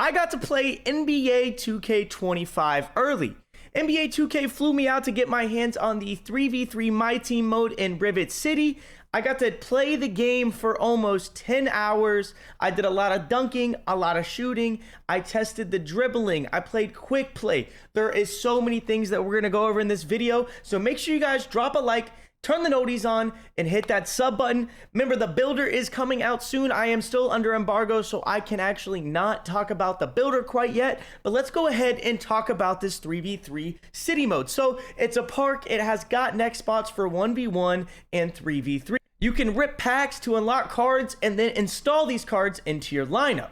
I got to play NBA 2K25 early. NBA 2K flew me out to get my hands on the 3v3 My Team mode in Rivet City. I got to play the game for almost 10 hours. I did a lot of dunking, a lot of shooting. I tested the dribbling. I played quick play. There is so many things that we're going to go over in this video. So make sure you guys drop a like, turn the noties on, and hit that sub button. Remember, the builder is coming out soon. I am still under embargo, so I can actually not talk about the builder quite yet. But let's go ahead and talk about this 3v3 city mode. So it's a park. It has got next spots for 1v1 and 3v3. You can rip packs to unlock cards and then install these cards into your lineup.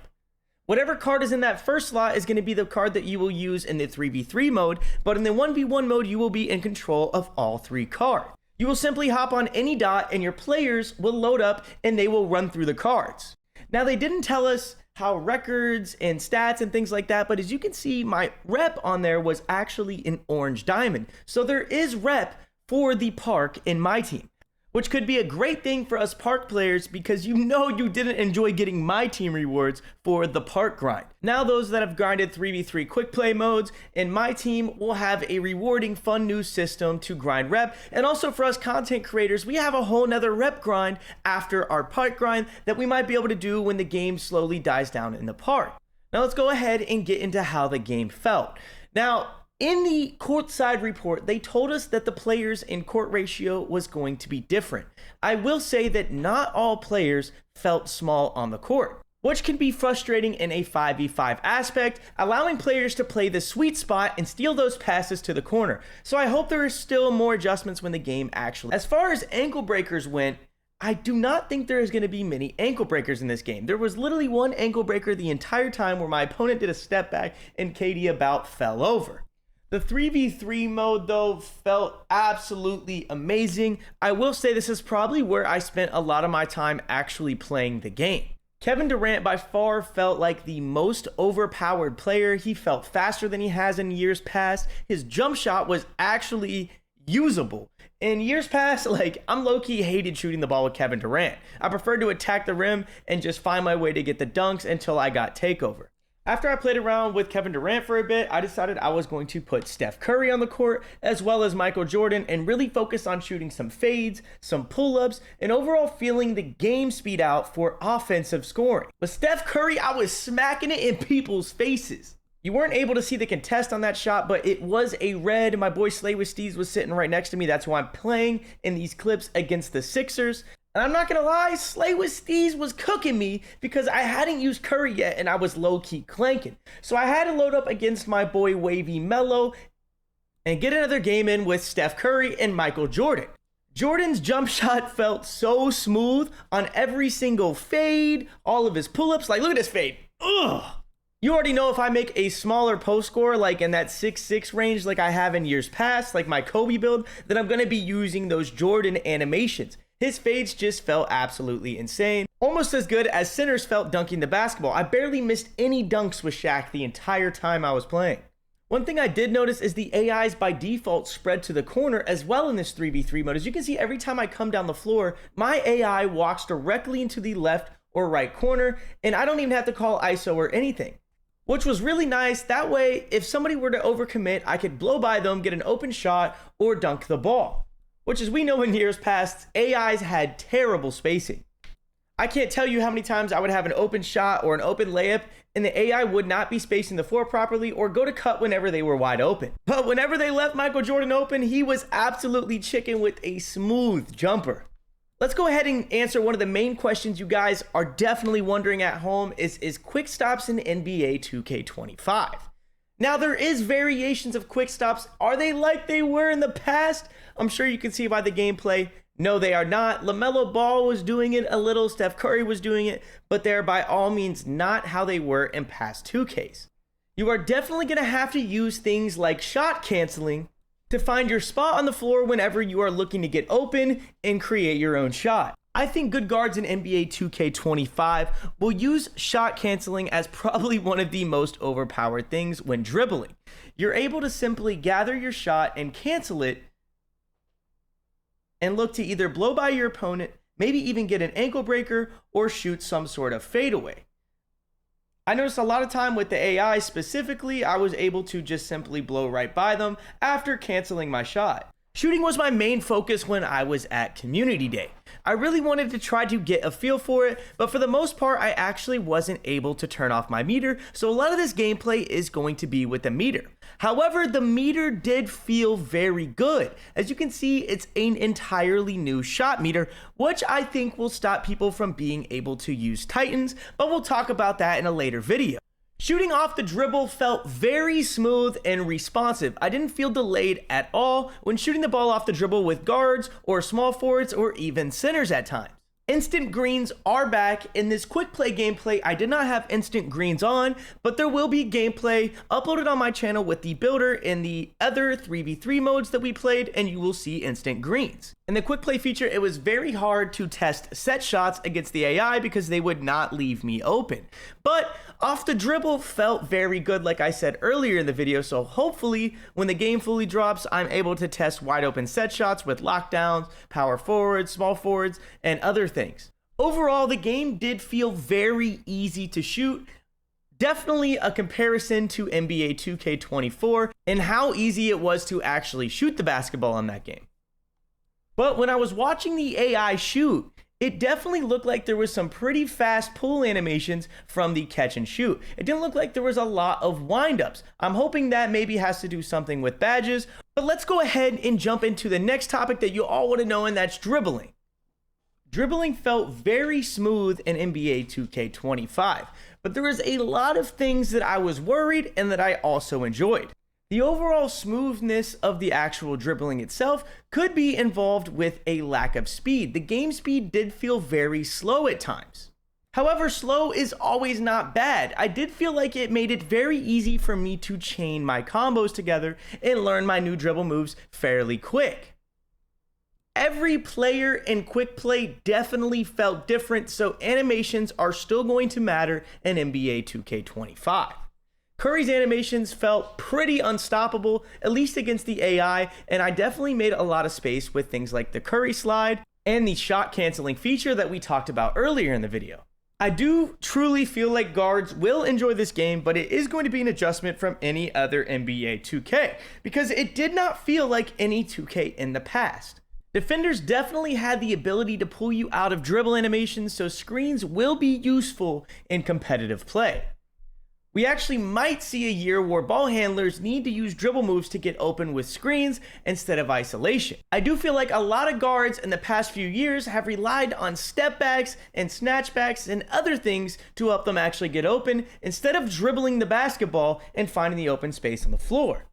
Whatever card is in that first slot is going to be the card that you will use in the 3v3 mode, but in the 1v1 mode, you will be in control of all three cards. You will simply hop on any dot and your players will load up and they will run through the cards. Now, they didn't tell us how records and stats and things like that, but as you can see, my rep on there was actually an orange diamond. So there is rep for the park in my team, which could be a great thing for us park players because you know you didn't enjoy getting my team rewards for the park grind. Now those that have grinded 3v3 quick play modes in my team will have a rewarding fun new system to grind rep, and also for us content creators, we have a whole nother rep grind after our park grind that we might be able to do when the game slowly dies down in the park. Now let's go ahead and get into how the game felt. Now, in the courtside report, they told us that the players in court ratio was going to be different. I will say that not all players felt small on the court, which can be frustrating in a 5v5 aspect, allowing players to play the sweet spot and steal those passes to the corner. So I hope there are still more adjustments when the game actually. As far as ankle breakers went, I do not think there is going to be many ankle breakers in this game. There was literally one ankle breaker the entire time where my opponent did a step back and KD about fell over. The 3v3 mode, though, felt absolutely amazing. I will say this is probably where I spent a lot of my time actually playing the game. Kevin Durant by far felt like the most overpowered player. He felt faster than he has in years past. His jump shot was actually usable. In years past, I'm low-key hated shooting the ball with Kevin Durant. I preferred to attack the rim and just find my way to get the dunks until I got takeover. After I played around with Kevin Durant for a bit, I decided I was going to put Steph Curry on the court as well as Michael Jordan and really focus on shooting some fades, some pull-ups, and overall feeling the game speed out for offensive scoring. With Steph Curry, I was smacking it in people's faces. You weren't able to see the contest on that shot, but it was a red. My boy Layups was sitting right next to me. That's who I'm playing in these clips against the Sixers. And I'm not going to lie, Layups was cooking me because I hadn't used Curry yet and I was low-key clanking. So I had to load up against my boy Wavy Mello and get another game in with Steph Curry and Michael Jordan. Jordan's jump shot felt so smooth on every single fade, all of his pull-ups. Look at this fade. Ugh. You already know if I make a smaller post score, in that 6'6" range like I have in years past, like my Kobe build, then I'm going to be using those Jordan animations. His fades just felt absolutely insane. Almost as good as centers felt dunking the basketball. I barely missed any dunks with Shaq the entire time I was playing. One thing I did notice is the AIs by default spread to the corner as well in this 3v3 mode. As you can see, every time I come down the floor, my AI walks directly into the left or right corner, and I don't even have to call ISO or anything, which was really nice. That way, if somebody were to overcommit, I could blow by them, get an open shot, or dunk the ball. Which, as we know in years past, AIs had terrible spacing. I can't tell you how many times I would have an open shot or an open layup and the AI would not be spacing the floor properly or go to cut whenever they were wide open. But whenever they left Michael Jordan open, he was absolutely chicken with a smooth jumper. Let's go ahead and answer one of the main questions you guys are definitely wondering at home is quick stops in NBA 2K25. Now, there is variations of quick stops. Are they like they were in the past? I'm sure you can see by the gameplay. No, they are not. LaMelo Ball was doing it a little. Steph Curry was doing it, but they're by all means not how they were in past 2Ks. You are definitely going to have to use things like shot canceling to find your spot on the floor whenever you are looking to get open and create your own shot. I think good guards in NBA 2K25 will use shot canceling as probably one of the most overpowered things when dribbling. You're able to simply gather your shot and cancel it and look to either blow by your opponent, maybe even get an ankle breaker or shoot some sort of fadeaway. I noticed a lot of time with the AI specifically, I was able to just simply blow right by them after canceling my shot. Shooting was my main focus when I was at Community Day. I really wanted to try to get a feel for it, but for the most part, I actually wasn't able to turn off my meter, so a lot of this gameplay is going to be with the meter. However, the meter did feel very good. As you can see, it's an entirely new shot meter, which I think will stop people from being able to use Titans, but we'll talk about that in a later video. Shooting off the dribble felt very smooth and responsive. I didn't feel delayed at all when shooting the ball off the dribble with guards or small forwards or even centers at times. Instant greens are back. In this quick play gameplay, I did not have instant greens on, but there will be gameplay uploaded on my channel with the builder in the other 3v3 modes that we played, and you will see instant greens. In the quick play feature, it was very hard to test set shots against the AI because they would not leave me open. But off the dribble felt very good, like I said earlier in the video, so hopefully when the game fully drops, I'm able to test wide open set shots with lockdowns, power forwards, small forwards, and other things. Overall, the game did feel very easy to shoot. Definitely a comparison to NBA 2K24 and how easy it was to actually shoot the basketball in that game. But when I was watching the AI shoot, it definitely looked like there was some pretty fast pull animations from the catch and shoot. It didn't look like there was a lot of windups. I'm hoping that maybe has to do something with badges, but let's go ahead and jump into the next topic that you all want to know, and that's dribbling. Dribbling felt very smooth in NBA 2K25, but there was a lot of things that I was worried and that I also enjoyed. The overall smoothness of the actual dribbling itself could be involved with a lack of speed. The game speed did feel very slow at times. However, slow is always not bad. I did feel like it made it very easy for me to chain my combos together and learn my new dribble moves fairly quick. Every player in quick play definitely felt different, so animations are still going to matter in NBA 2K25. Curry's animations felt pretty unstoppable, at least against the AI, and I definitely made a lot of space with things like the Curry slide and the shot canceling feature that we talked about earlier in the video. I do truly feel like guards will enjoy this game, but it is going to be an adjustment from any other NBA 2K, because it did not feel like any 2K in the past. Defenders definitely had the ability to pull you out of dribble animations, so screens will be useful in competitive play. We actually might see a year where ball handlers need to use dribble moves to get open with screens instead of isolation. I do feel like a lot of guards in the past few years have relied on stepbacks and snatchbacks and other things to help them actually get open instead of dribbling the basketball and finding the open space on the floor.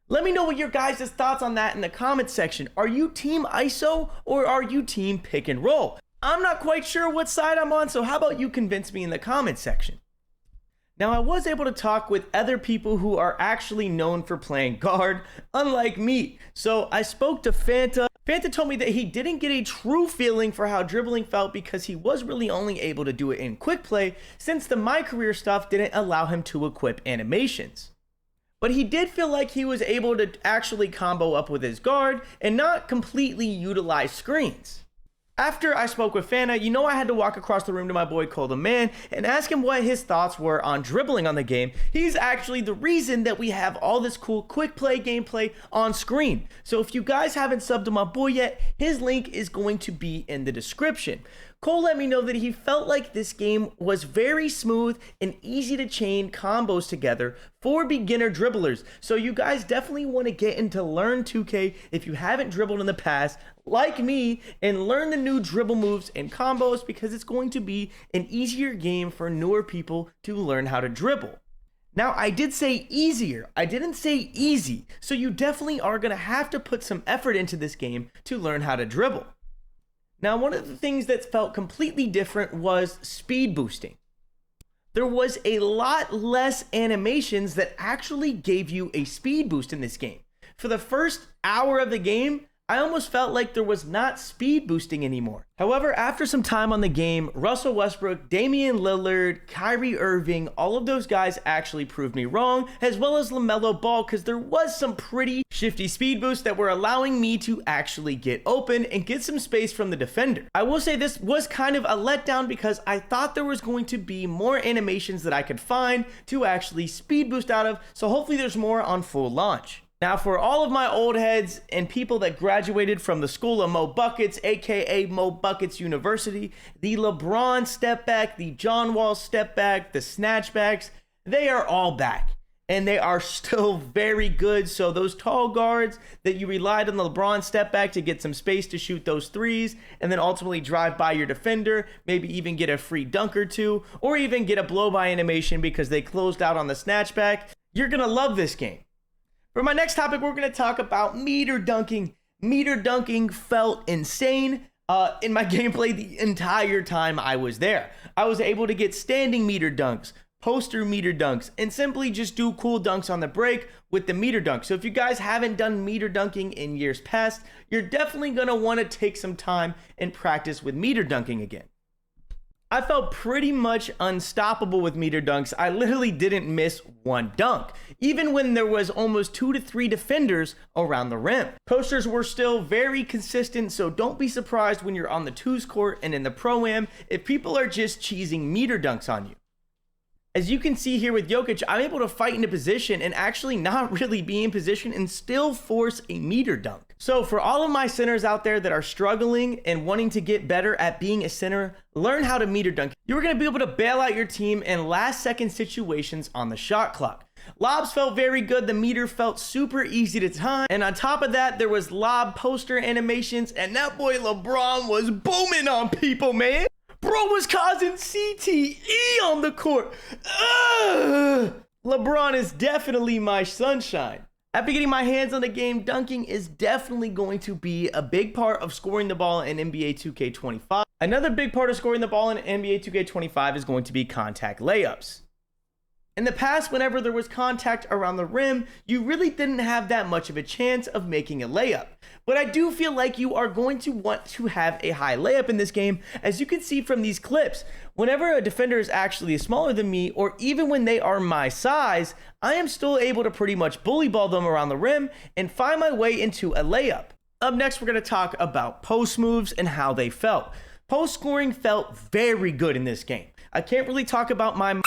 Let me know what your guys' thoughts on that in the comments section. Are you team ISO or are you team pick and roll? I'm not quite sure what side I'm on, so how about you convince me in the comments section? Now, I was able to talk with other people who are actually known for playing guard, unlike me. So I spoke to Fanta. Fanta told me that he didn't get a true feeling for how dribbling felt because he was really only able to do it in quick play since the My Career stuff didn't allow him to equip animations. But he did feel like he was able to actually combo up with his guard and not completely utilize screens. After I spoke with Fanta, you know I had to walk across the room to my boy Cole the Man and ask him what his thoughts were on dribbling on the game. He's actually the reason that we have all this cool quick play gameplay on screen. So if you guys haven't subbed to my boy yet, his link is going to be in the description. Cole let me know that he felt like this game was very smooth and easy to chain combos together for beginner dribblers. So you guys definitely want to get into Learn 2K if you haven't dribbled in the past, like me, and learn the new dribble moves and combos because it's going to be an easier game for newer people to learn how to dribble. Now, I did say easier, I didn't say easy, so you definitely are going to have to put some effort into this game to learn how to dribble. Now, one of the things that felt completely different was speed boosting. There was a lot less animations that actually gave you a speed boost in this game. For the first hour of the game, I almost felt like there was not speed boosting anymore. However, after some time on the game, Russell Westbrook, Damian Lillard, Kyrie Irving, all of those guys actually proved me wrong, as well as LaMelo Ball, because there was some pretty shifty speed boosts that were allowing me to actually get open and get some space from the defender. I will say this was kind of a letdown because I thought there was going to be more animations that I could find to actually speed boost out of, so hopefully there's more on full launch. Now, for all of my old heads and people that graduated from the school of Mo Buckets, aka Mo Buckets University, the LeBron step back, the John Wall step back, the snatchbacks, they are all back. And they are still very good. So those tall guards that you relied on the LeBron step back to get some space to shoot those threes and then ultimately drive by your defender, maybe even get a free dunk or two, or even get a blow by animation because they closed out on the snatchback, you're going to love this game. For my next topic, we're going to talk about meter dunking. Meter dunking felt insane in my gameplay the entire time I was there. I was able to get standing meter dunks, poster meter dunks, and simply just do cool dunks on the break with the meter dunk. So if you guys haven't done meter dunking in years past, you're definitely going to want to take some time and practice with meter dunking again. I felt pretty much unstoppable with meter dunks. I literally didn't miss one dunk, even when there was almost 2 to 3 defenders around the rim. Posters were still very consistent, so don't be surprised when you're on the twos court and in the Pro-Am if people are just cheesing meter dunks on you. As you can see here with Jokic, I'm able to fight into position and actually not really be in position and still force a meter dunk. So for all of my centers out there that are struggling and wanting to get better at being a center, learn how to meter dunk. You're going to be able to bail out your team in last second situations on the shot clock. Lobs felt very good. The meter felt super easy to time. And on top of that, there was lob poster animations, and that boy LeBron was booming on people, man. Bro was causing CTE on the court. LeBron is definitely my sunshine. After getting my hands on the game, dunking is definitely going to be a big part of scoring the ball in NBA 2K25. Another big part of scoring the ball in NBA 2K25 is going to be contact layups. In the past, whenever there was contact around the rim, you really didn't have that much of a chance of making a layup. But I do feel like you are going to want to have a high layup in this game, as you can see from these clips. Whenever a defender is actually smaller than me, or even when they are my size, I am still able to pretty much bully ball them around the rim and find my way into a layup. Up next, we're going to talk about post moves and how they felt. Post scoring felt very good in this game. I can't really talk about my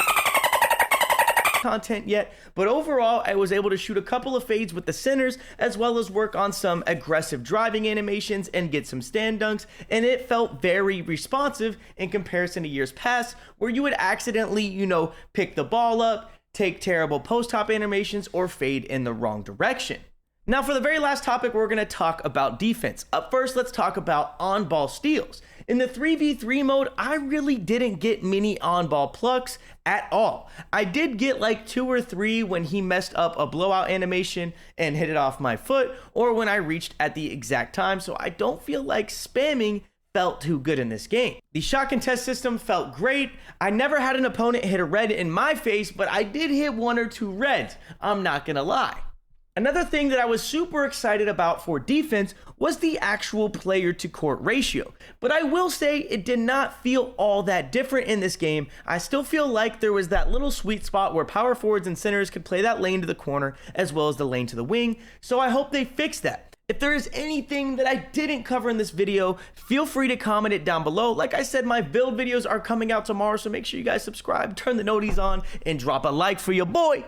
content yet, but overall I was able to shoot a couple of fades with the centers, as well as work on some aggressive driving animations and get some stand dunks, and it felt very responsive in comparison to years past where you would accidentally, pick the ball up, take terrible post-hop animations, or fade in the wrong direction. Now for the very last topic, we're going to talk about defense. Up first, let's talk about on-ball steals. In the 3v3 mode, I really didn't get many on-ball plucks at all. I did get like 2 or 3 when he messed up a blowout animation and hit it off my foot, or when I reached at the exact time, so I don't feel like spamming felt too good in this game. The shot contest system felt great. I never had an opponent hit a red in my face, but I did hit 1 or 2 reds, I'm not gonna lie. Another thing that I was super excited about for defense was the actual player to court ratio. But I will say it did not feel all that different in this game. I still feel like there was that little sweet spot where power forwards and centers could play that lane to the corner as well as the lane to the wing. So I hope they fix that. If there is anything that I didn't cover in this video, feel free to comment it down below. Like I said, my build videos are coming out tomorrow, so make sure you guys subscribe, turn the noties on, and drop a like for your boy.